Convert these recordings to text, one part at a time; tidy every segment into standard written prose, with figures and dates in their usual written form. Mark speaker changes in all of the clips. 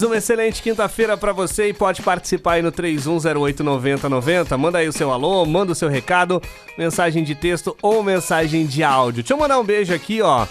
Speaker 1: Uma excelente quinta-feira pra você e pode participar aí no 3108-9090. Manda aí o seu alô, manda o seu recado, mensagem de texto ou mensagem de áudio. Deixa eu mandar um beijo aqui, ó,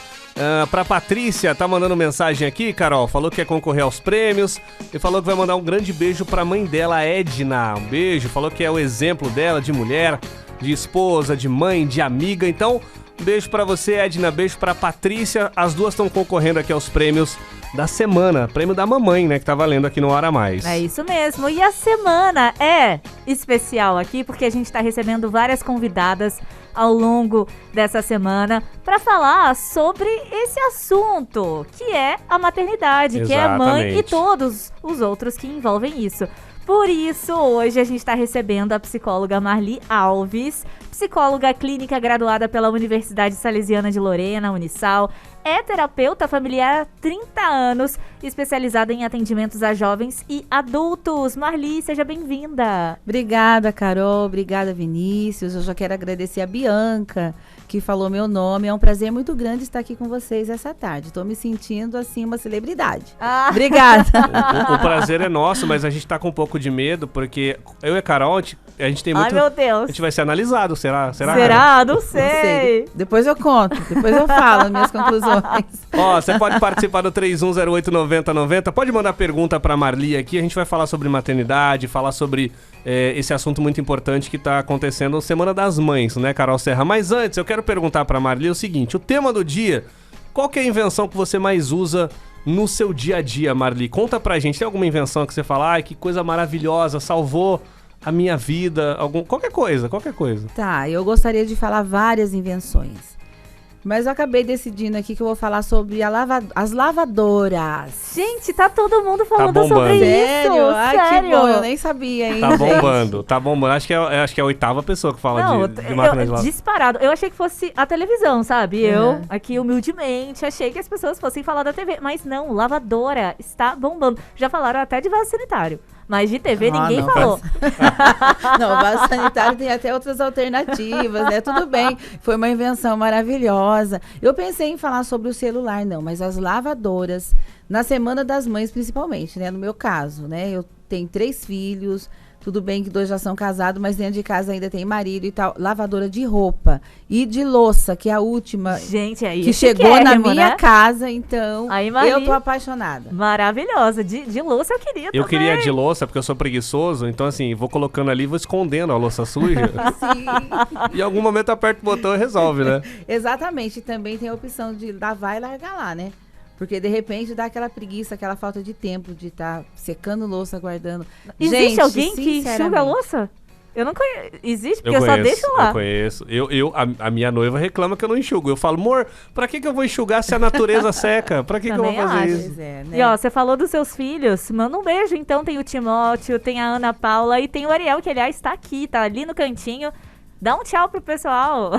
Speaker 1: pra Patrícia, tá mandando mensagem aqui, Carol, falou que quer concorrer aos prêmios e falou que vai mandar um grande beijo pra mãe dela, Edna. Um beijo, falou que é o exemplo dela de mulher, de esposa, de mãe, de amiga. Então, um beijo pra você, Edna, beijo pra Patrícia. As duas estão concorrendo aqui aos prêmios da semana, prêmio da mamãe, né, que tá valendo aqui no Hora Mais.
Speaker 2: É isso mesmo, e a semana é especial aqui, porque a gente tá recebendo várias convidadas ao longo dessa semana para falar sobre esse assunto, que é a maternidade, que é a mãe e todos os outros que envolvem isso. Por isso, hoje a gente está recebendo a psicóloga Marli Alves, psicóloga clínica graduada pela Universidade Salesiana de Lorena, Unisal, é terapeuta familiar há 30 anos, especializada em atendimentos a jovens e adultos. Marli, seja bem-vinda.
Speaker 3: Obrigada, Carol. Obrigada, Vinícius. Eu já quero agradecer a Bianca, que falou meu nome. É um prazer muito grande estar aqui com vocês essa tarde. Estou me sentindo, assim, uma celebridade. Obrigada.
Speaker 1: O prazer é nosso, mas a gente tá com um pouco de medo, porque eu e a Carol, a gente tem muito...
Speaker 2: Ai, meu Deus.
Speaker 1: A gente vai ser analisado, será?
Speaker 2: Será? Não sei.
Speaker 3: Depois eu conto, depois eu falo as minhas conclusões.
Speaker 1: Ó, você pode participar do 3108-9090, pode mandar pergunta pra Marli aqui, a gente vai falar sobre maternidade, falar sobre esse assunto muito importante que tá acontecendo na Semana das Mães, né, Carol Serra? Mas antes, eu quero perguntar pra Marli o seguinte, o tema do dia, qual que é a invenção que você mais usa no seu dia a dia, Marli? Conta pra gente, tem alguma invenção que você fala, ai, que coisa maravilhosa, salvou a minha vida, qualquer coisa.
Speaker 3: Tá, eu gostaria de falar várias invenções. Mas eu acabei decidindo aqui que eu vou falar sobre as lavadoras.
Speaker 2: Gente, tá todo mundo falando sobre isso.
Speaker 3: Sério? Ai, que bom, eu nem sabia ainda.
Speaker 1: Tá bombando. Acho que é a oitava pessoa que fala de máquina de lavar.
Speaker 2: Disparado. Eu achei que fosse a televisão, sabe? Eu, aqui humildemente, achei que as pessoas fossem falar da TV. Mas não, lavadora está bombando. Já falaram até de vaso sanitário. Mas de TV ninguém falou.
Speaker 3: Não, o vaso sanitário tem até outras alternativas, né? Tudo bem, foi uma invenção maravilhosa. Eu pensei em falar sobre o celular, não, mas as lavadoras, na Semana das Mães principalmente, né? No meu caso, né? Eu tenho 3 filhos, tudo bem que 2 já são casados, mas dentro de casa ainda tem marido e tal. Lavadora de roupa e de louça, que é a última que chegou na minha casa, então aí, eu tô apaixonada.
Speaker 2: Maravilhosa, de louça eu queria também.
Speaker 1: Eu queria de louça, porque eu sou preguiçoso, então assim, vou colocando ali, vou escondendo a louça suja. Sim. E em algum momento aperta o botão e resolve, né?
Speaker 3: Exatamente, e também tem a opção de lavar e largar lá, né? Porque, de repente, dá aquela preguiça, aquela falta de tempo de estar secando louça, guardando.
Speaker 2: Existe alguém que enxuga a louça? Eu não conheço. Existe? Porque eu só deixo lá.
Speaker 1: Eu conheço. A minha noiva reclama que eu não enxugo. Eu falo, amor, pra que eu vou enxugar se a natureza seca? Pra que eu vou fazer isso?
Speaker 2: Né? E ó, você falou dos seus filhos. Manda um beijo, então. Tem o Timóteo, tem a Ana Paula e tem o Ariel, que, aliás, tá aqui, tá ali no cantinho. Dá um tchau pro pessoal.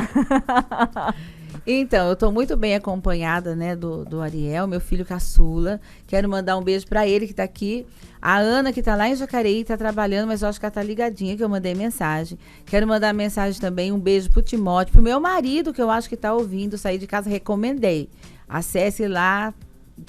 Speaker 3: Então, eu tô muito bem acompanhada, né, do Ariel, meu filho caçula. Quero mandar um beijo pra ele que tá aqui. A Ana, que tá lá em Jacareí, tá trabalhando, mas eu acho que ela tá ligadinha, que eu mandei mensagem. Quero mandar mensagem também, um beijo pro Timóteo, pro meu marido, que eu acho que tá ouvindo, sair de casa, recomendei. Acesse lá,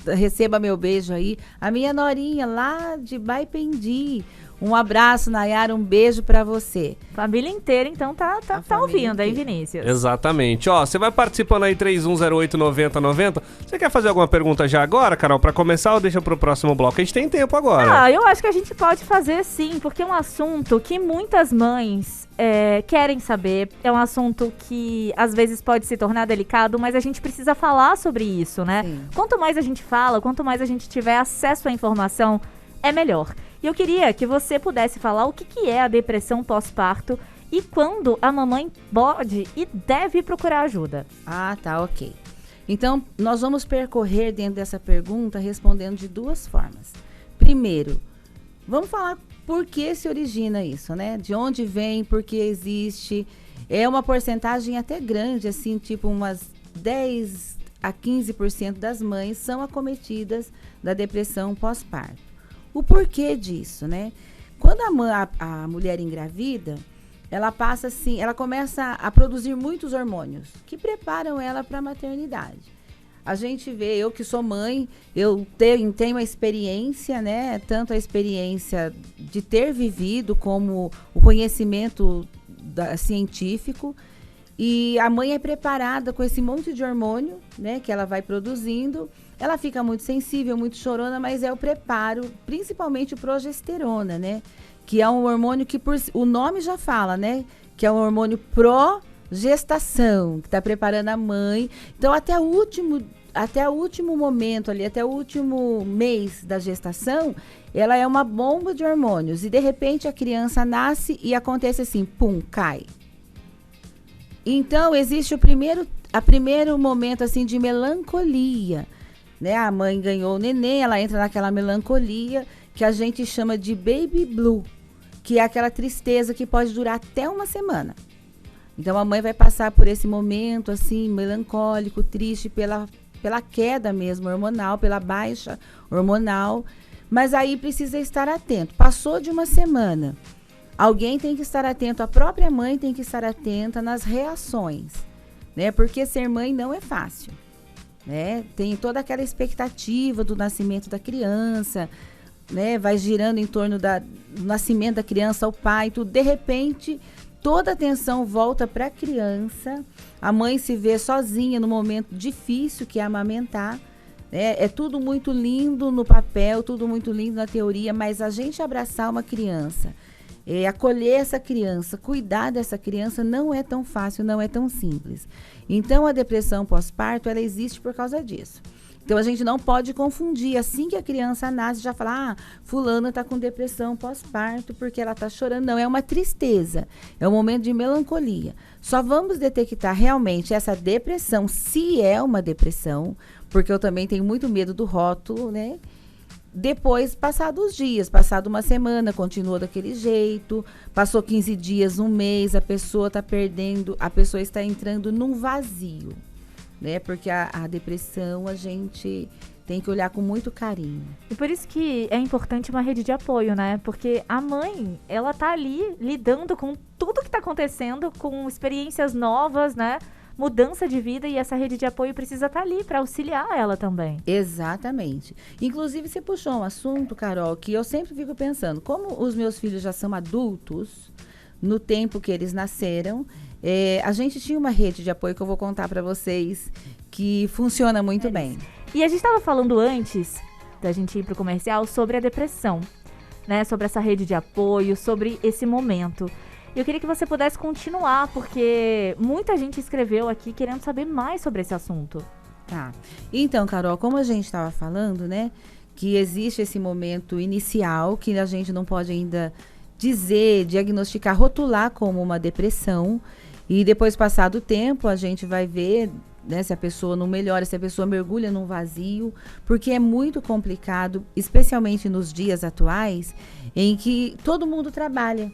Speaker 3: receba meu beijo aí. A minha norinha lá de Baipendi. Um abraço, Nayara, um beijo pra você.
Speaker 2: Família inteira, então, tá ouvindo aí, Vinícius.
Speaker 1: Exatamente. Ó, você vai participando aí, 3108-9090. Você quer fazer alguma pergunta já agora, Carol, pra começar ou deixa pro próximo bloco? A gente tem tempo agora.
Speaker 2: Eu acho que a gente pode fazer sim, porque é um assunto que muitas mães querem saber. É um assunto que, às vezes, pode se tornar delicado, mas a gente precisa falar sobre isso, né? Sim. Quanto mais a gente fala, quanto mais a gente tiver acesso à informação, é melhor. E eu queria que você pudesse falar o que é a depressão pós-parto e quando a mamãe pode e deve procurar ajuda.
Speaker 3: Ah, tá, ok. Então, nós vamos percorrer dentro dessa pergunta respondendo de 2 formas. Primeiro, vamos falar por que se origina isso, né? De onde vem, por que existe. É uma porcentagem até grande, assim, tipo umas 10 a 15% das mães são acometidas da depressão pós-parto. O porquê disso, né? Quando a mulher engravida, ela passa assim, ela começa a produzir muitos hormônios que preparam ela para a maternidade. A gente vê, eu que sou mãe, eu tenho a experiência, né? Tanto a experiência de ter vivido como o conhecimento científico. E a mãe é preparada com esse monte de hormônio, né? Que ela vai produzindo. Ela fica muito sensível, muito chorona, mas é o preparo, principalmente o progesterona, né? Que é um hormônio que o nome já fala, né? Que é um hormônio progestação, que está preparando a mãe. Então, até o último momento ali, até o último mês da gestação, ela é uma bomba de hormônios. E, de repente, a criança nasce e acontece assim, pum, cai. Então, existe o primeiro momento, assim, de melancolia, né? A mãe ganhou o neném, ela entra naquela melancolia que a gente chama de baby blue, que é aquela tristeza que pode durar até uma semana. Então, a mãe vai passar por esse momento, assim, melancólico, triste, pela queda mesmo hormonal, pela baixa hormonal. Mas aí precisa estar atento. Passou de uma semana, alguém tem que estar atento, a própria mãe tem que estar atenta nas reações, né? Porque ser mãe não é fácil, né? Tem toda aquela expectativa do nascimento da criança, né? Vai girando em torno do nascimento da criança, o pai, tudo. De repente, toda a atenção volta para a criança. A mãe se vê sozinha no momento difícil que é amamentar. É tudo muito lindo no papel, tudo muito lindo na teoria, mas a gente abraçar uma criança, acolher essa criança, cuidar dessa criança não é tão fácil, não é tão simples. Então, a depressão pós-parto, ela existe por causa disso. Então, a gente não pode confundir. Assim que a criança nasce, já falar, fulana está com depressão pós-parto porque ela está chorando. Não, é uma tristeza, é um momento de melancolia. Só vamos detectar realmente essa depressão, se é uma depressão, porque eu também tenho muito medo do rótulo, né? Depois, passados os dias, passado uma semana, continua daquele jeito, passou 15 dias, um mês, a pessoa está entrando num vazio, né? Porque a depressão a gente tem que olhar com muito carinho.
Speaker 2: E por isso que é importante uma rede de apoio, né? Porque a mãe, ela tá ali lidando com tudo que tá acontecendo, com experiências novas, né? Mudança de vida, e essa rede de apoio precisa estar ali para auxiliar ela também.
Speaker 3: Exatamente. Inclusive, você puxou um assunto, Carol, que eu sempre fico pensando, como os meus filhos já são adultos, no tempo que eles nasceram, a gente tinha uma rede de apoio que eu vou contar para vocês, que funciona muito bem.
Speaker 2: E a gente estava falando antes da gente ir para o comercial sobre a depressão, né? Sobre essa rede de apoio, sobre esse momento. Eu queria que você pudesse continuar, porque muita gente escreveu aqui querendo saber mais sobre esse assunto.
Speaker 3: Tá. Então, Carol, como a gente estava falando, né, que existe esse momento inicial que a gente não pode ainda diagnosticar, rotular como uma depressão, e depois, passado o tempo, a gente vai ver, né, se a pessoa não melhora, se a pessoa mergulha num vazio, porque é muito complicado, especialmente nos dias atuais, em que todo mundo trabalha.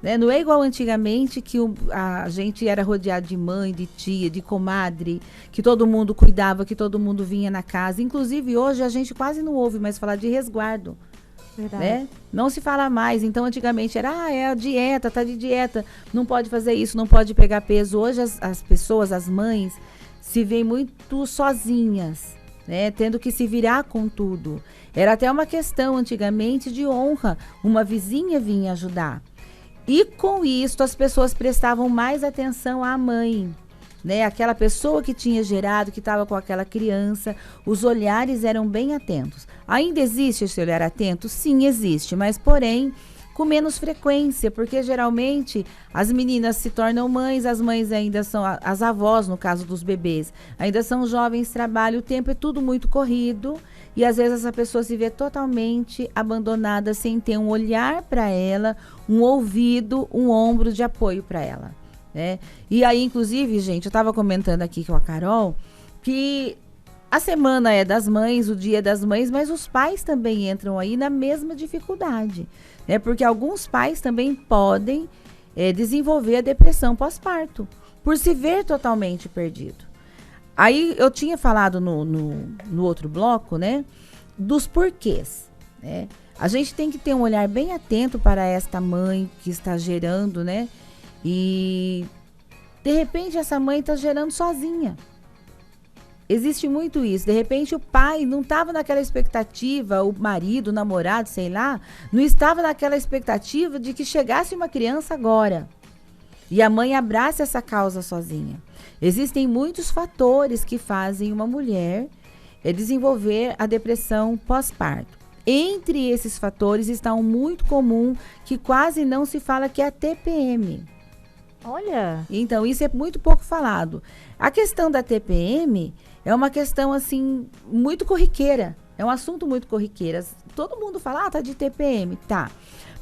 Speaker 3: Né? Não é igual antigamente que a gente era rodeado de mãe, de tia, de comadre, que todo mundo cuidava, que todo mundo vinha na casa. Inclusive, hoje a gente quase não ouve mais falar de resguardo.
Speaker 2: Verdade.
Speaker 3: Né? Não se fala mais. Então, antigamente era, é a dieta, tá de dieta, não pode fazer isso, não pode pegar peso. Hoje as pessoas, as mães, se veem muito sozinhas, né? Tendo que se virar com tudo. Era até uma questão antigamente de honra. Uma vizinha vinha ajudar. E com isso as pessoas prestavam mais atenção à mãe, né? Aquela pessoa que tinha gerado, que estava com aquela criança, os olhares eram bem atentos. Ainda existe esse olhar atento? Sim, existe, mas porém com menos frequência, porque geralmente as meninas se tornam mães, as mães ainda são, as avós no caso dos bebês, ainda são jovens, trabalham, o tempo é tudo muito corrido e às vezes essa pessoa se vê totalmente abandonada, sem ter um olhar para ela, um ouvido, um ombro de apoio para ela, né? E aí, inclusive, gente, eu estava comentando aqui com a Carol que a semana é das mães, o dia é das mães, mas os pais também entram aí na mesma dificuldade, né? Porque alguns pais também podem desenvolver a depressão pós-parto, por se ver totalmente perdido. Aí eu tinha falado no outro bloco, né, dos porquês, né? A gente tem que ter um olhar bem atento para esta mãe que está gerando, né? E de repente essa mãe está gerando sozinha. existe muito isso. De repente o pai não estava naquela expectativa, o marido, o namorado, sei lá, não estava naquela expectativa de que chegasse uma criança agora. E a mãe abraça essa causa sozinha. Existem muitos fatores que fazem uma mulher desenvolver a depressão pós-parto. Entre esses fatores está um muito comum que quase não se fala, que é a TPM.
Speaker 2: Olha!
Speaker 3: Então, isso é muito pouco falado. A questão da TPM é uma questão, assim, muito corriqueira. É um assunto muito corriqueiro. Todo mundo fala, tá de TPM, tá.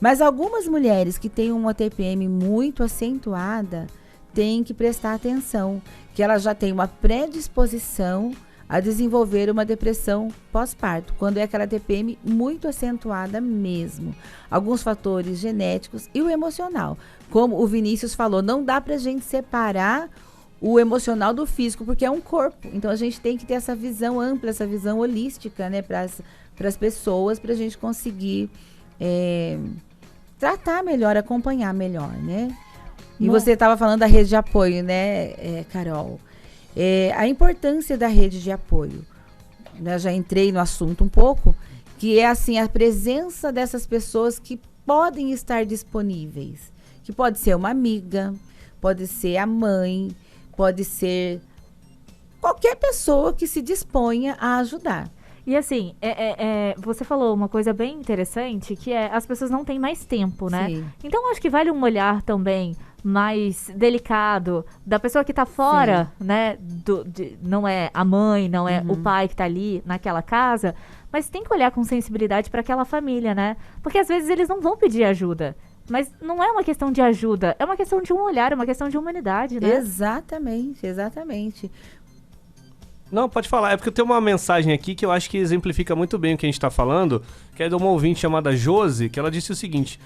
Speaker 3: Mas algumas mulheres que têm uma TPM muito acentuada têm que prestar atenção, que ela já tem uma predisposição a desenvolver uma depressão pós-parto, quando é aquela TPM muito acentuada mesmo. Alguns fatores genéticos e o emocional. Como o Vinícius falou, não dá pra gente separar o emocional do físico, porque é um corpo. Então a gente tem que ter essa visão ampla, essa visão holística, né, para as pessoas, pra gente conseguir tratar melhor, acompanhar melhor, né? E você estava falando da rede de apoio, né, Carol? A importância da rede de apoio. Eu já entrei no assunto um pouco, que é assim, a presença dessas pessoas que podem estar disponíveis. Que pode ser uma amiga, pode ser a mãe, pode ser qualquer pessoa que se disponha a ajudar.
Speaker 2: E assim, você falou uma coisa bem interessante, que é as pessoas não têm mais tempo, né? Sim. Então, acho que vale um olhar também mais delicado da pessoa que tá fora, sim, né? Não é a mãe, não é o pai que tá ali naquela casa, mas tem que olhar com sensibilidade para aquela família, né? Porque às vezes eles não vão pedir ajuda. Mas não é uma questão de ajuda, é uma questão de um olhar, é uma questão de humanidade, né?
Speaker 3: Exatamente, exatamente.
Speaker 1: Não, pode falar. É porque eu tenho uma mensagem aqui que eu acho que exemplifica muito bem o que a gente está falando, que é de uma ouvinte chamada Josi, que ela disse o seguinte: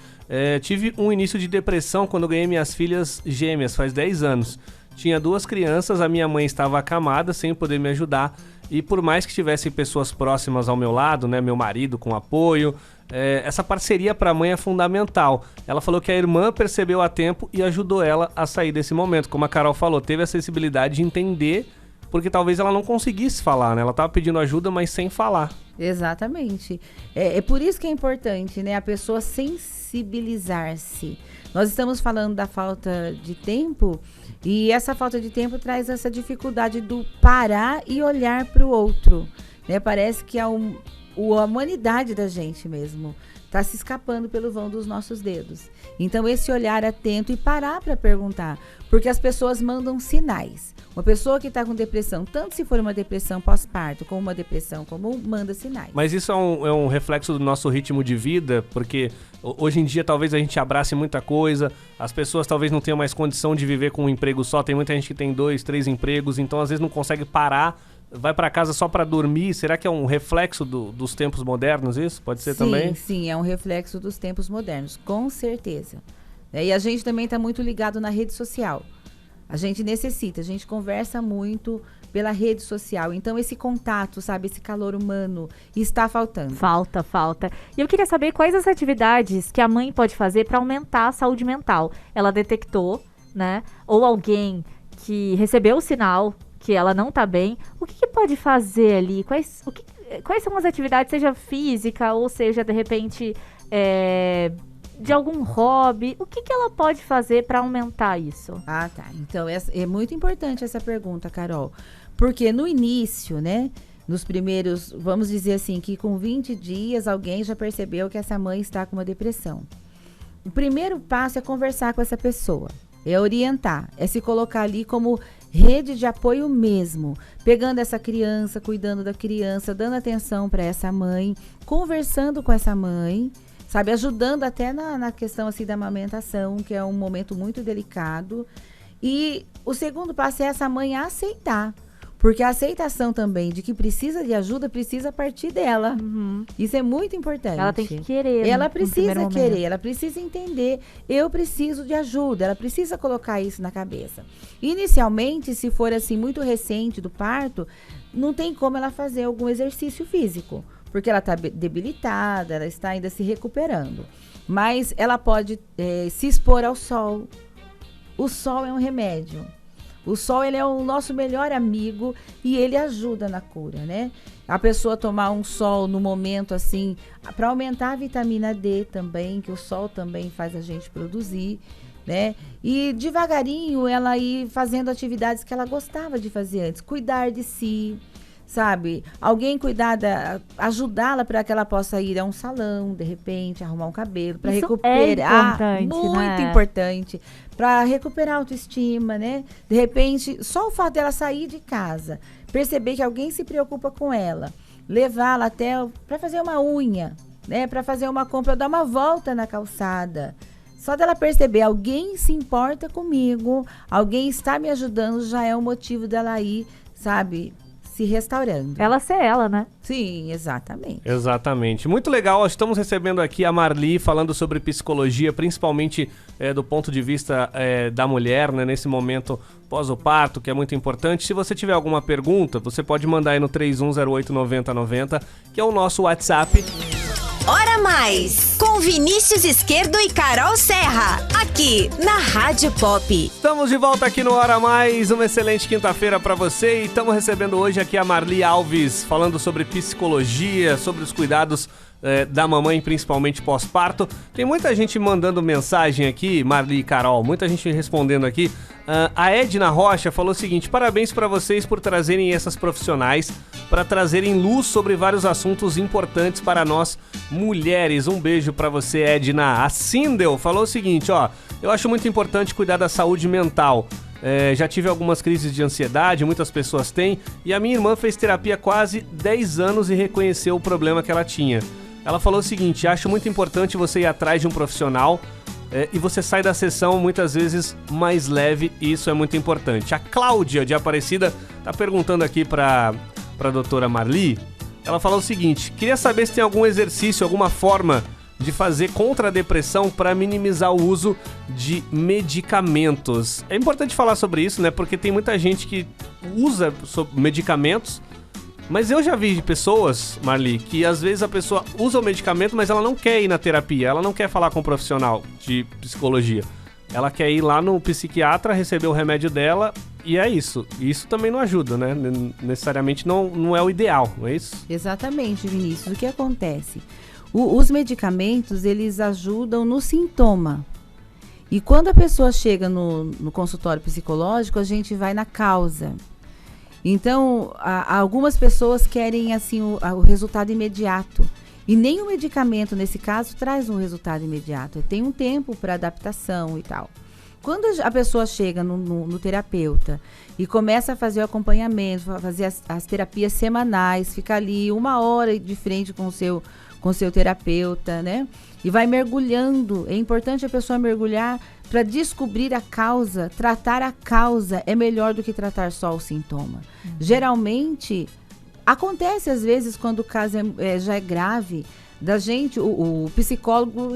Speaker 1: tive um início de depressão quando ganhei minhas filhas gêmeas, faz 10 anos. Tinha 2 crianças, a minha mãe estava acamada, sem poder me ajudar. E por mais que tivessem pessoas próximas ao meu lado, né, meu marido com apoio, essa parceria para a mãe é fundamental. Ela falou que a irmã percebeu a tempo e ajudou ela a sair desse momento. Como a Carol falou, teve a sensibilidade de entender, porque talvez ela não conseguisse falar, né? Ela estava pedindo ajuda, mas sem falar.
Speaker 3: Exatamente. É por isso que é importante, né, a pessoa sensibilizar-se. Nós estamos falando da falta de tempo, e essa falta de tempo traz essa dificuldade do parar e olhar para o outro, né? Parece que a humanidade da gente mesmo está se escapando pelo vão dos nossos dedos. Então, esse olhar atento e parar para perguntar, porque as pessoas mandam sinais. Uma pessoa que está com depressão, tanto se for uma depressão pós-parto como uma depressão comum, manda sinais.
Speaker 1: Mas isso é um reflexo do nosso ritmo de vida, porque hoje em dia talvez a gente abrace muita coisa, as pessoas talvez não tenham mais condição de viver com um emprego só, tem muita gente que tem 2, 3 empregos, então às vezes não consegue parar, vai para casa só para dormir. Será que é um reflexo dos tempos modernos isso? Pode ser também?
Speaker 3: Sim, é um reflexo dos tempos modernos, com certeza. E a gente também está muito ligado na rede social. A gente necessita, a gente conversa muito pela rede social. Então, esse contato, sabe, esse calor humano está faltando.
Speaker 2: Falta. E eu queria saber quais as atividades que a mãe pode fazer para aumentar a saúde mental. Ela detectou, né? Ou alguém que recebeu o sinal que ela não tá bem. O que pode fazer ali? Quais são as atividades, seja física ou seja, de repente, de algum hobby? O que ela pode fazer para aumentar isso?
Speaker 3: Ah, tá. Então, é muito importante essa pergunta, Carol. Porque no início, né, nos primeiros, vamos dizer assim, que com 20 dias alguém já percebeu que essa mãe está com uma depressão. O primeiro passo é conversar com essa pessoa, é orientar, é se colocar ali como rede de apoio mesmo, pegando essa criança, cuidando da criança, dando atenção para essa mãe, conversando com essa mãe, sabe, ajudando até na questão assim da amamentação, que é um momento muito delicado. E o segundo passo é essa mãe aceitar, porque a aceitação também de que precisa de ajuda precisa partir dela. Isso é muito importante.
Speaker 2: Ela tem que querer.
Speaker 3: Ela precisa querer, ela precisa entender, eu preciso de ajuda, ela precisa colocar isso na cabeça. Inicialmente, se for assim muito recente do parto, não tem como ela fazer algum exercício físico, porque ela está debilitada, ela está ainda se recuperando. Mas ela pode se expor ao sol. O sol é um remédio. O sol, ele é o nosso melhor amigo e ele ajuda na cura, né? A pessoa tomar um sol no momento assim, para aumentar a vitamina D também, que o sol também faz a gente produzir, né? E devagarinho ela ir fazendo atividades que ela gostava de fazer antes, cuidar de si, sabe? Alguém ajudá-la para que ela possa ir a um salão, de repente, arrumar um cabelo, para recuperar.
Speaker 2: É importante,
Speaker 3: muito importante, para recuperar a autoestima, né? De repente, só o fato dela sair de casa, perceber que alguém se preocupa com ela, levá-la até para fazer uma unha, né? Para fazer uma compra, dar uma volta na calçada. Só dela perceber, alguém se importa comigo, alguém está me ajudando, já é o motivo dela ir, sabe, se restaurando.
Speaker 2: Ela ser ela, né?
Speaker 3: Sim, exatamente.
Speaker 1: Exatamente. Muito legal. Estamos recebendo aqui a Marli falando sobre psicologia, principalmente do ponto de vista da mulher, né, nesse momento pós o parto, que é muito importante. Se você tiver alguma pergunta, você pode mandar aí no 3108-9090, que é o nosso WhatsApp.
Speaker 4: Hora Mais, com Vinícius Esquerdo e Carol Serra, aqui na Rádio Pop.
Speaker 1: Estamos de volta aqui no Hora Mais, uma excelente quinta-feira para você e estamos recebendo hoje aqui a Marli Alves, falando sobre psicologia, sobre os cuidados da mamãe, principalmente pós-parto. Tem muita gente mandando mensagem aqui, Marli e Carol, muita gente respondendo aqui. A Edna Rocha falou o seguinte: parabéns para vocês por trazerem essas profissionais para trazerem luz sobre vários assuntos importantes para nós mulheres. Um beijo para você, Edna. A Sindel falou o seguinte, ó: eu acho muito importante cuidar da saúde mental. Já tive algumas crises de ansiedade, muitas pessoas têm, e a minha irmã fez terapia há quase 10 anos e reconheceu o problema que ela tinha. Ela falou o seguinte: acho muito importante você ir atrás de um profissional e você sai da sessão muitas vezes mais leve, e isso é muito importante. A Cláudia de Aparecida tá perguntando aqui pra doutora Marli. Ela falou o seguinte: queria saber se tem algum exercício, alguma forma de fazer contra a depressão para minimizar o uso de medicamentos. É importante falar sobre isso, né? Porque tem muita gente que usa medicamentos, mas eu já vi pessoas, Marli, que às vezes a pessoa usa o medicamento, mas ela não quer ir na terapia, ela não quer falar com um profissional de psicologia. Ela quer ir lá no psiquiatra, receber o remédio dela, e é isso. E isso também não ajuda, né? Necessariamente não é o ideal, não é isso?
Speaker 3: Exatamente, Vinícius. O que acontece? Os medicamentos, eles ajudam no sintoma. E quando a pessoa chega no consultório psicológico, a gente vai na causa. Então, algumas pessoas querem assim o resultado imediato. E nem o medicamento, nesse caso, traz um resultado imediato. Tem um tempo para adaptação e tal. Quando a pessoa chega no terapeuta e começa a fazer o acompanhamento, fazer as terapias semanais, fica ali 1 hora de frente com o seu terapeuta, né? E vai mergulhando. É importante a pessoa mergulhar para descobrir a causa. Tratar a causa é melhor do que tratar só o sintoma. Geralmente, acontece às vezes quando o caso já é grave, da gente, o psicólogo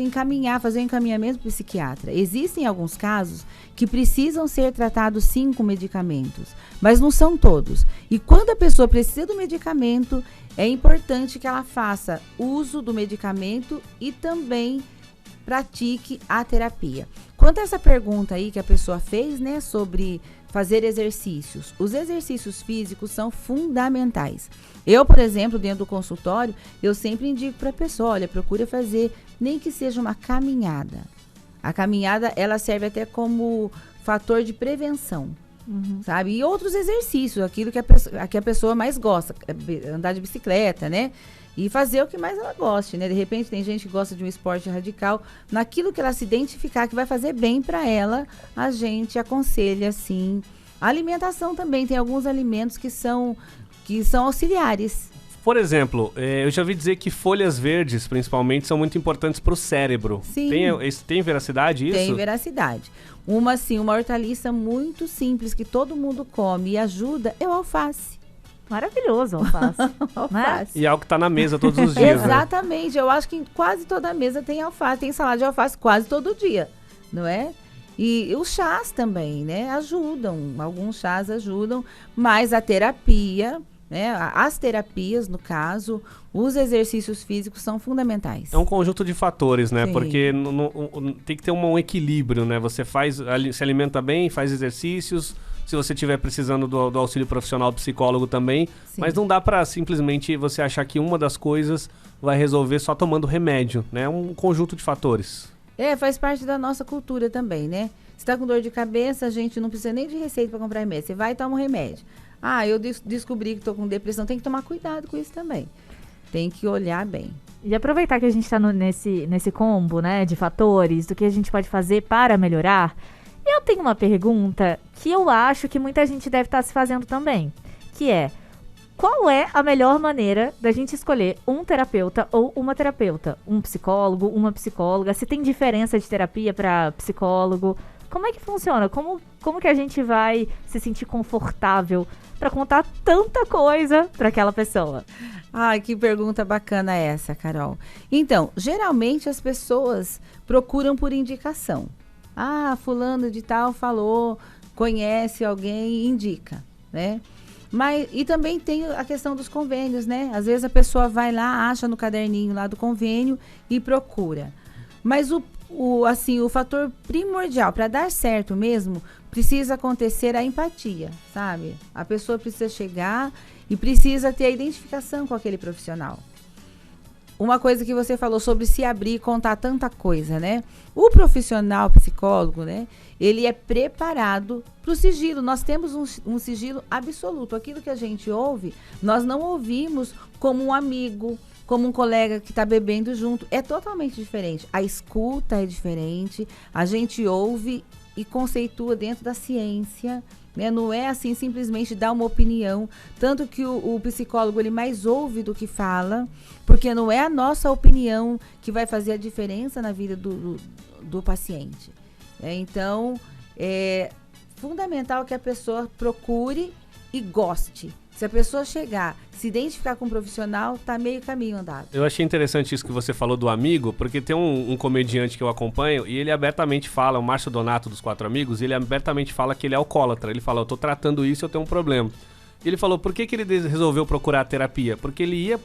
Speaker 3: fazer o encaminhamento para o psiquiatra. Existem alguns casos que precisam ser tratados sim com medicamentos, mas não são todos. E quando a pessoa precisa do medicamento, é importante que ela faça uso do medicamento e também pratique a terapia. Quanto a essa pergunta aí que a pessoa fez, né, sobre fazer exercícios, os exercícios físicos são fundamentais. Eu, por exemplo, dentro do consultório, eu sempre indico para a pessoa: olha, procura fazer nem que seja uma caminhada. A caminhada, ela serve até como fator de prevenção, sabe? E outros exercícios, aquilo que a pessoa mais gosta, andar de bicicleta, né? E fazer o que mais ela goste, né? De repente tem gente que gosta de um esporte radical. Naquilo que ela se identificar que vai fazer bem para ela, a gente aconselha, sim. A alimentação também, tem alguns alimentos que são auxiliares.
Speaker 1: Por exemplo, eu já ouvi dizer que folhas verdes, principalmente, são muito importantes para o cérebro.
Speaker 3: Sim.
Speaker 1: Tem veracidade isso?
Speaker 3: Tem veracidade. Uma hortaliça muito simples que todo mundo come e ajuda é o alface.
Speaker 2: Maravilhoso, alface.
Speaker 3: Alface.
Speaker 1: E é algo que tá na mesa todos os dias,
Speaker 3: Exatamente. Né? Eu acho que em quase toda mesa tem alface. Tem salada de alface quase todo dia, não é? E os chás também, né? Ajudam. Alguns chás ajudam. Mas a terapia, né? As terapias, no caso, os exercícios físicos são fundamentais.
Speaker 1: É um conjunto de fatores, né?
Speaker 3: Sim.
Speaker 1: Porque tem que ter um equilíbrio, né? Você se alimenta bem, faz exercícios, se você estiver precisando do auxílio profissional psicólogo também,
Speaker 3: Sim.
Speaker 1: mas não dá pra simplesmente você achar que uma das coisas vai resolver só tomando remédio, né? É um conjunto de fatores.
Speaker 3: Faz parte da nossa cultura também, né? Se tá com dor de cabeça, a gente não precisa nem de receita para comprar remédio. Você vai e toma um remédio. Eu descobri que tô com depressão, tem que tomar cuidado com isso também. Tem que olhar bem.
Speaker 2: E aproveitar que a gente está nesse combo, né, de fatores, do que a gente pode fazer para melhorar, eu tenho uma pergunta que eu acho que muita gente deve estar se fazendo também, que é: qual é a melhor maneira da gente escolher um terapeuta ou uma terapeuta? Um psicólogo, uma psicóloga? Se tem diferença de terapia para psicólogo? Como é que funciona? Como que a gente vai se sentir confortável para contar tanta coisa para aquela pessoa?
Speaker 3: Que pergunta bacana essa, Carol. Então, geralmente as pessoas procuram por indicação. Fulano de tal falou, conhece alguém, indica, né? E também tem a questão dos convênios, né? Às vezes a pessoa vai lá, acha no caderninho lá do convênio e procura. Mas o fator primordial para dar certo mesmo, precisa acontecer a empatia, sabe? A pessoa precisa chegar e precisa ter a identificação com aquele profissional. Uma coisa que você falou sobre se abrir e contar tanta coisa, né? O profissional psicólogo, né? Ele é preparado para o sigilo. Nós temos um sigilo absoluto. Aquilo que a gente ouve, nós não ouvimos como um amigo, como um colega que está bebendo junto. É totalmente diferente. A escuta é diferente. A gente ouve e conceitua dentro da ciência, né? Não é assim simplesmente dar uma opinião. Tanto que o psicólogo ele mais ouve do que fala, porque não é a nossa opinião que vai fazer a diferença na vida do paciente. Então, é fundamental que a pessoa procure e goste. Se a pessoa chegar, se identificar com um profissional, tá meio caminho andado.
Speaker 1: Eu achei interessante isso que você falou do amigo, porque tem um comediante que eu acompanho e ele abertamente fala, o Márcio Donato dos Quatro Amigos, ele abertamente fala que ele é alcoólatra. Ele fala, eu tô tratando isso, eu tenho um problema. E ele falou, por que ele resolveu procurar terapia? Porque ele ia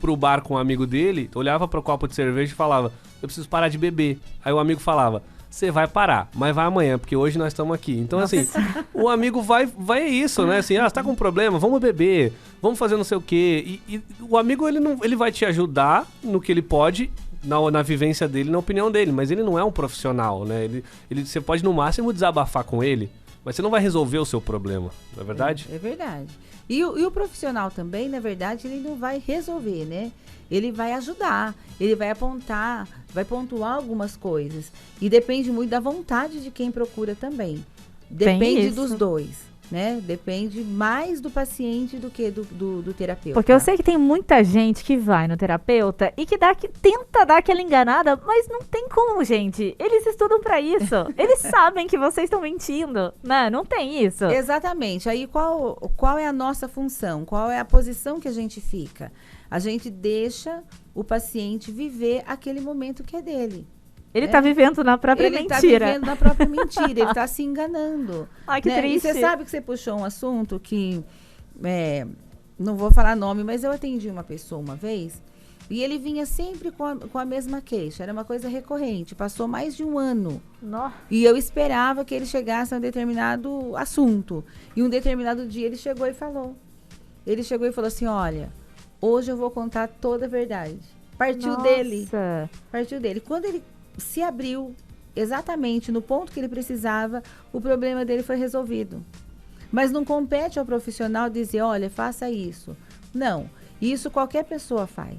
Speaker 1: pro bar com um amigo dele, olhava pro copo de cerveja e falava, eu preciso parar de beber. Aí o amigo falava, você vai parar, mas vai amanhã, porque hoje nós estamos aqui. Então, assim, o amigo vai isso, né? Assim, você tá com um problema, vamos beber, vamos fazer não sei o quê. E o amigo, ele vai te ajudar no que ele pode, na vivência dele, na opinião dele, mas ele não é um profissional, né? Você pode, no máximo, desabafar com ele, mas você não vai resolver o seu problema, não é verdade?
Speaker 3: É verdade. E o profissional também, na verdade, ele não vai resolver, né? Ele vai ajudar, ele vai apontar, vai pontuar algumas coisas. E depende muito da vontade de quem procura também. Depende dos dois, né? Depende mais do paciente do que do terapeuta.
Speaker 2: Porque eu sei que tem muita gente que vai no terapeuta e que tenta dar aquela enganada, mas não tem como, gente. Eles estudam pra isso. Eles sabem que vocês estão mentindo, né? Não tem isso.
Speaker 3: Exatamente. Aí qual é a nossa função? Qual é a posição que a gente fica? A gente deixa o paciente viver aquele momento que é dele.
Speaker 2: Ele tá vivendo na própria mentira.
Speaker 3: Ele tá vivendo na própria mentira, ele tá se enganando.
Speaker 2: Ai, que triste.
Speaker 3: E você sabe que você puxou um assunto que, não vou falar nome, mas eu atendi uma pessoa uma vez, e ele vinha sempre com a mesma queixa, era uma coisa recorrente, passou mais de um ano.
Speaker 2: Nossa.
Speaker 3: E eu esperava que ele chegasse a um determinado assunto. E um determinado dia ele chegou e falou. Ele chegou e falou assim, olha, hoje eu vou contar toda a verdade. Partiu dele. Quando ele se abriu exatamente no ponto que ele precisava, o problema dele foi resolvido. Mas não compete ao profissional dizer, olha, faça isso. Não, isso qualquer pessoa faz.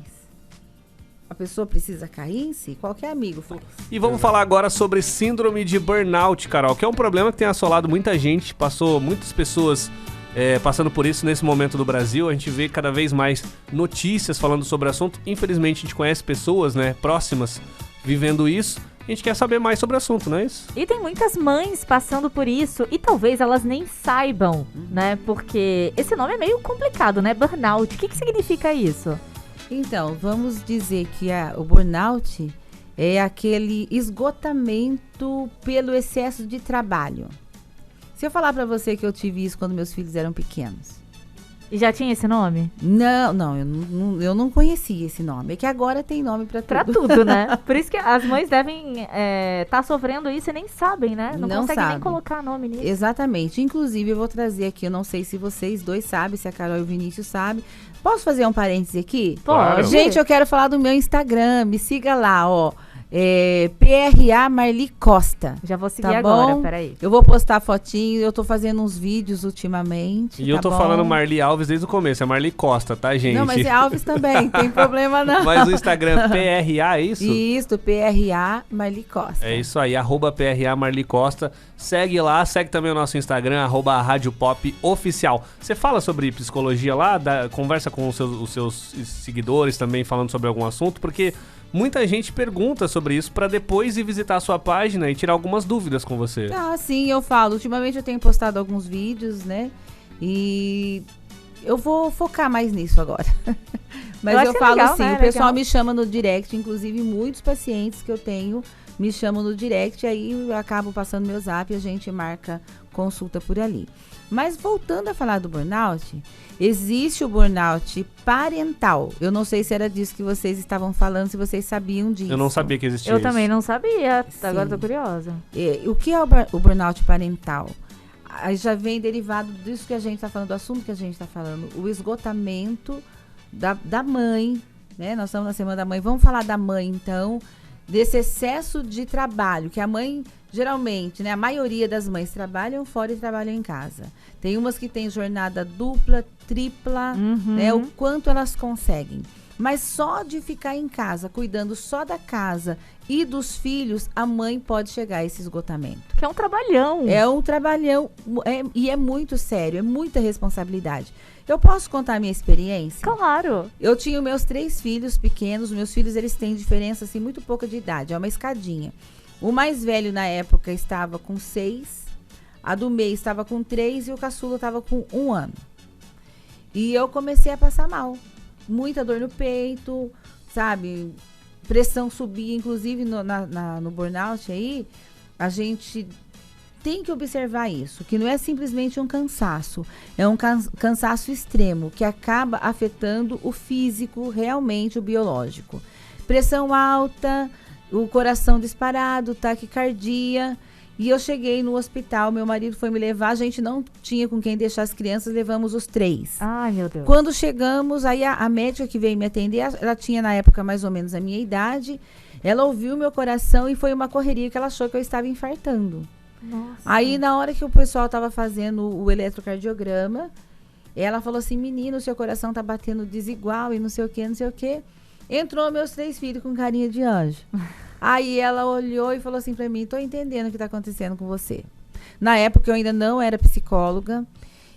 Speaker 3: A pessoa precisa cair em si, qualquer amigo faz.
Speaker 1: E vamos falar agora sobre síndrome de burnout, Carol, que é um problema que tem assolado muita gente, passou muitas pessoas passando por isso nesse momento do Brasil. A gente vê cada vez mais notícias falando sobre o assunto. Infelizmente, a gente conhece pessoas, né, próximas vivendo isso. A gente quer saber mais sobre o assunto, não é isso?
Speaker 2: E tem muitas mães passando por isso e talvez elas nem saibam, né? Porque esse nome é meio complicado, né? Burnout. O que significa isso?
Speaker 3: Então, vamos dizer que o burnout é aquele esgotamento pelo excesso de trabalho. Se eu falar pra você que eu tive isso quando meus filhos eram pequenos,
Speaker 2: E já tinha esse nome?
Speaker 3: Não, eu não conhecia esse nome. É que agora tem nome pra tudo.
Speaker 2: Pra tudo, né? Por isso que as mães devem tá sofrendo isso e nem sabem, né? Não conseguem nem colocar nome nisso.
Speaker 3: Exatamente. Inclusive, eu vou trazer aqui, eu não sei se vocês dois sabem, se a Carol e o Vinícius sabem. Posso fazer um parêntese aqui?
Speaker 2: Pode.
Speaker 3: Gente, eu quero falar do meu Instagram. Me siga lá, ó. PRA Marli Costa.
Speaker 2: Já vou seguir
Speaker 3: tá
Speaker 2: agora,
Speaker 3: bom?
Speaker 2: peraí.
Speaker 3: Eu vou postar fotinho, eu tô fazendo uns vídeos ultimamente.
Speaker 1: E eu tô falando Marli Alves desde o começo, é Marli Costa, tá, gente?
Speaker 3: Não, mas é Alves também, tem problema não.
Speaker 1: Mas o Instagram PRA, é isso?
Speaker 3: Isso, PRA Marli Costa.
Speaker 1: É isso aí, @PRA Marli Costa. Segue lá, segue também o nosso Instagram, Rádio Pop Oficial. Você fala sobre psicologia lá, conversa com os seus seguidores também falando sobre algum assunto, porque muita gente pergunta sobre isso pra depois ir visitar a sua página e tirar algumas dúvidas com você.
Speaker 3: Ah, sim, eu falo. Ultimamente eu tenho postado alguns vídeos, né? E eu vou focar mais nisso agora. Mas eu falo
Speaker 2: legal,
Speaker 3: assim,
Speaker 2: né?
Speaker 3: o pessoal
Speaker 2: Legal.
Speaker 3: me chama no direct, inclusive muitos pacientes que eu tenho me chamam no direct, aí eu acabo passando meu zap e a gente marca consulta por ali. Mas voltando a falar do burnout, existe o burnout parental. Eu não sei se era disso que vocês estavam falando, se vocês sabiam disso.
Speaker 1: Eu não sabia que existia
Speaker 2: Eu
Speaker 1: isso.
Speaker 2: também não sabia.
Speaker 3: Sim.
Speaker 2: Agora tô curiosa.
Speaker 3: O que é o burnout parental? Aí já vem derivado disso que a gente está falando, do assunto que a gente está falando, o esgotamento da mãe, né? Nós estamos na Semana da Mãe, vamos falar da mãe, então, desse excesso de trabalho, que a mãe, geralmente, né? A maioria das mães trabalham fora e trabalham em casa. Tem umas que têm jornada dupla, tripla, né? O quanto elas conseguem. Mas só de ficar em casa, cuidando só da casa e dos filhos, a mãe pode chegar a esse esgotamento.
Speaker 2: Que é um trabalhão.
Speaker 3: É um trabalhão e é muito sério, é muita responsabilidade. Eu posso contar a minha experiência?
Speaker 2: Claro.
Speaker 3: Eu tinha meus 3 filhos pequenos, meus filhos eles têm diferença assim muito pouca de idade, é uma escadinha. O mais velho na época estava com 6, a do meio estava com 3 e o caçula estava com 1 ano. E eu comecei a passar mal. Muita dor no peito, sabe? Pressão subia, inclusive no burnout aí, a gente tem que observar isso, que não é simplesmente um cansaço, é um cansaço extremo, que acaba afetando o físico, realmente o biológico. Pressão alta, o coração disparado, taquicardia. E eu cheguei no hospital, meu marido foi me levar, a gente não tinha com quem deixar as crianças, levamos os 3.
Speaker 2: Ai, meu Deus.
Speaker 3: Quando chegamos, aí a médica que veio me atender, ela tinha na época mais ou menos a minha idade, ela ouviu meu coração e foi uma correria que ela achou que eu estava infartando.
Speaker 2: Nossa.
Speaker 3: Aí na hora que o pessoal estava fazendo o eletrocardiograma, ela falou assim, menino, seu coração tá batendo desigual e não sei o que, não sei o que. Entrou meus 3 filhos com carinha de anjo. Aí ela olhou e falou assim pra mim, tô entendendo o que tá acontecendo com você. Na época eu ainda não era psicóloga.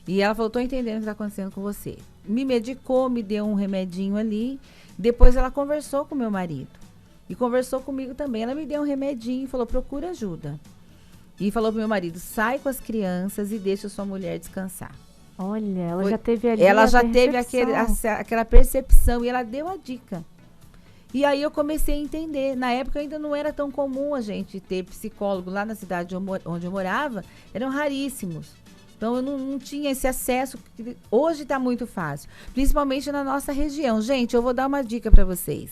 Speaker 3: E ela falou, tô entendendo o que tá acontecendo com você. Me medicou, me deu um remedinho ali. Depois ela conversou com meu marido. E conversou comigo também. Ela me deu um remedinho e falou, procura ajuda. E falou pro meu marido, sai com as crianças e deixa sua mulher descansar.
Speaker 2: Olha, ela já teve ali
Speaker 3: Ela
Speaker 2: a
Speaker 3: já teve
Speaker 2: percepção.
Speaker 3: aquela percepção e ela deu a dica. E aí eu comecei a entender. Na época ainda não era tão comum a gente ter psicólogo lá na cidade onde eu morava. Eram raríssimos. Então eu não tinha esse acesso. Hoje está muito fácil. Principalmente na nossa região. Gente, eu vou dar uma dica para vocês.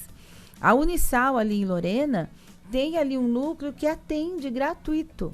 Speaker 3: A Unisal ali em Lorena tem ali um núcleo que atende gratuito.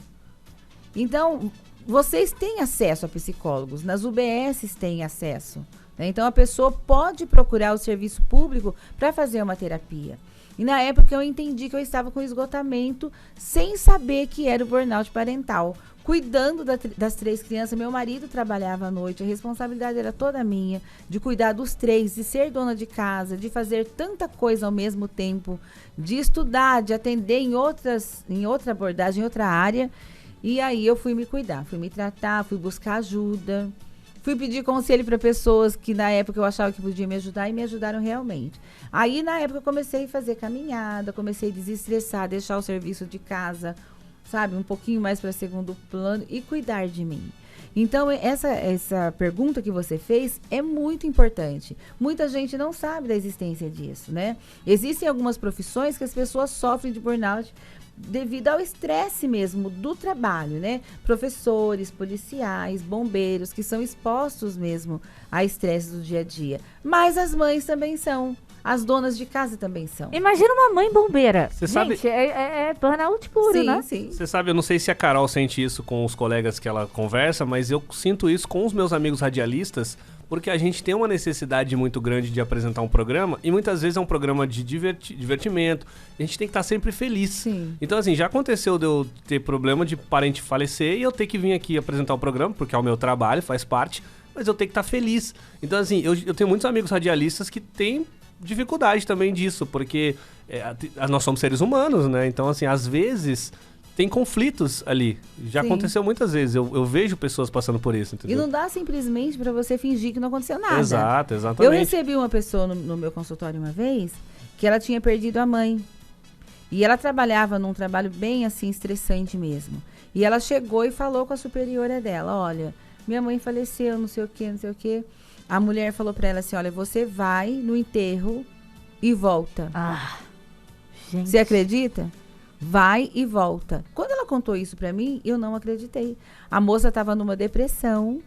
Speaker 3: Então, vocês têm acesso a psicólogos. Nas UBSs têm acesso. Então, a pessoa pode procurar o serviço público para fazer uma terapia. E na época eu entendi que eu estava com esgotamento sem saber que era o burnout parental. Cuidando das 3 crianças, meu marido trabalhava à noite, a responsabilidade era toda minha, de cuidar dos 3, de ser dona de casa, de fazer tanta coisa ao mesmo tempo, de estudar, de atender em outra abordagem, em outra área. E aí eu fui me cuidar, fui me tratar, fui buscar ajuda. Fui pedir conselho para pessoas que na época eu achava que podiam me ajudar e me ajudaram realmente. Aí na época eu comecei a fazer caminhada, comecei a desestressar, deixar o serviço de casa, sabe, um pouquinho mais para segundo plano e cuidar de mim. Então, essa pergunta que você fez é muito importante. Muita gente não sabe da existência disso, né? Existem algumas profissões que as pessoas sofrem de burnout devido ao estresse mesmo do trabalho, né? Professores, policiais, bombeiros, que são expostos mesmo a estresse do dia a dia. Mas as mães também são. As donas de casa também são.
Speaker 2: Imagina uma mãe bombeira.
Speaker 1: Você
Speaker 2: Gente,
Speaker 1: sabe...
Speaker 2: é burnout puro,
Speaker 3: Sim,
Speaker 2: né?
Speaker 3: sim.
Speaker 1: Você sabe, eu não sei se a Carol sente isso com os colegas que ela conversa, mas eu sinto isso com os meus amigos radialistas, porque a gente tem uma necessidade muito grande de apresentar um programa, e muitas vezes é um programa de divertimento, a gente tem que estar sempre feliz.
Speaker 3: Sim.
Speaker 1: Então, assim, já aconteceu de eu ter problema de parente falecer e eu ter que vir aqui apresentar o programa, porque é o meu trabalho, faz parte, mas eu tenho que estar feliz. Então, assim, eu tenho muitos amigos radialistas que têm dificuldade também disso, porque nós somos seres humanos, né? Então, assim, às vezes tem conflitos ali. Já
Speaker 3: Sim.
Speaker 1: aconteceu muitas vezes. Eu vejo pessoas passando por isso, entendeu?
Speaker 3: E não dá simplesmente para você fingir que não aconteceu nada.
Speaker 1: Exato,
Speaker 3: Eu
Speaker 1: exatamente.
Speaker 3: recebi uma pessoa no meu consultório uma vez que ela tinha perdido a mãe. E ela trabalhava num trabalho bem assim estressante mesmo. E ela chegou e falou com a superiora dela, olha, minha mãe faleceu, não sei o quê, não sei o quê. A mulher falou pra ela assim, olha, você vai no enterro e volta.
Speaker 2: Ah, gente.
Speaker 3: Você acredita? Vai e volta. Quando ela contou isso pra mim, eu não acreditei. A moça estava numa depressão,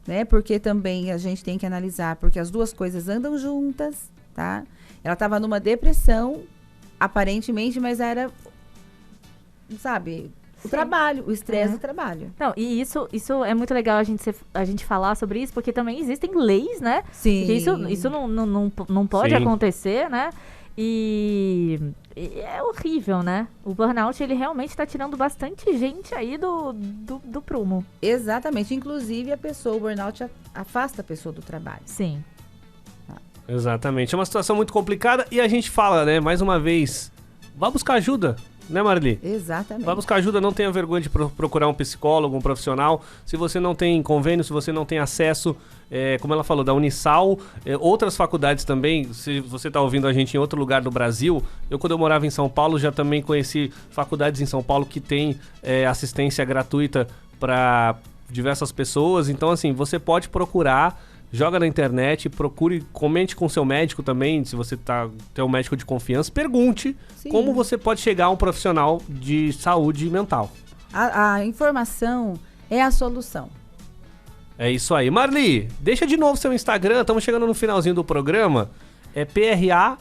Speaker 3: né? Porque também a gente tem que analisar, porque as duas coisas andam juntas, tá? Ela estava numa depressão, aparentemente, mas era, sabe, o trabalho, o estresse do trabalho.
Speaker 2: Não, e isso é muito legal a gente falar sobre isso, porque também existem leis, né?
Speaker 3: Sim.
Speaker 2: Porque isso não pode
Speaker 1: Sim.
Speaker 2: acontecer, né? E é horrível, né? O burnout, ele realmente tá tirando bastante gente aí do prumo.
Speaker 3: Exatamente. Inclusive, o burnout afasta a pessoa do trabalho.
Speaker 2: Sim.
Speaker 1: Exatamente. É uma situação muito complicada e a gente fala, né, mais uma vez, vá buscar ajuda, né, Marli?
Speaker 3: Exatamente.
Speaker 1: Vai buscar ajuda, não tenha vergonha de procurar um psicólogo, um profissional. Se você não tem convênio, se você não tem acesso, como ela falou, da Unisal, outras faculdades também, se você está ouvindo a gente em outro lugar do Brasil, quando eu morava em São Paulo, já também conheci faculdades em São Paulo que tem assistência gratuita para diversas pessoas. Então, assim, você pode procurar, joga na internet, procure, comente com seu médico também, se você tem um médico de confiança, pergunte
Speaker 3: Sim.
Speaker 1: como você pode chegar a um profissional de saúde mental.
Speaker 3: A informação é a solução.
Speaker 1: É isso aí. Marli, deixa de novo seu Instagram, estamos chegando no finalzinho do programa. É PRA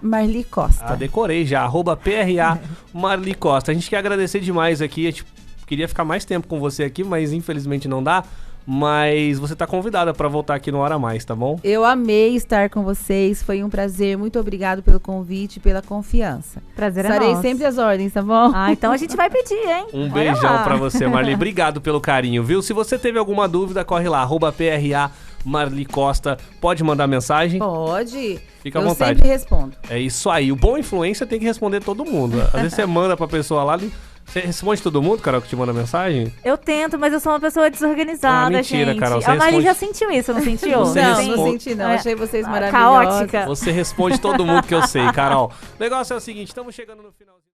Speaker 3: Marli Costa.
Speaker 1: Decorei já, @PRA Marli Costa. A gente quer agradecer demais aqui, a gente queria ficar mais tempo com você aqui, mas infelizmente não dá. Mas você tá convidada para voltar aqui no Hora Mais, tá bom?
Speaker 3: Eu amei estar com vocês, foi um prazer. Muito obrigado pelo convite e pela confiança.
Speaker 2: Prazer é
Speaker 3: Estarei
Speaker 2: nosso.
Speaker 3: sempre às ordens, tá bom?
Speaker 2: Ah, então a gente vai pedir, hein?
Speaker 1: Um
Speaker 2: Olha
Speaker 1: beijão
Speaker 2: lá.
Speaker 1: pra você, Marli. Obrigado pelo carinho, viu? Se você teve alguma dúvida, corre lá, @PRA Marli Costa. Pode mandar mensagem?
Speaker 3: Pode.
Speaker 1: Fica à
Speaker 3: eu
Speaker 1: vontade.
Speaker 3: sempre respondo.
Speaker 1: É isso aí. O bom influência tem que responder todo mundo. Às vezes você manda pra pessoa lá... Você responde todo mundo, Carol, que te manda mensagem?
Speaker 2: Eu tento, mas eu sou uma pessoa desorganizada,
Speaker 1: mentira,
Speaker 2: gente.
Speaker 1: Carol, você
Speaker 2: A Marli
Speaker 1: responde-
Speaker 2: já sentiu isso, não sentiu?
Speaker 1: Você
Speaker 3: não,
Speaker 1: responde-
Speaker 3: não senti não.
Speaker 2: É,
Speaker 3: Achei vocês maravilhosos.
Speaker 2: caótica.
Speaker 1: Você responde todo mundo que eu sei, Carol. O negócio é o seguinte, estamos chegando no finalzinho.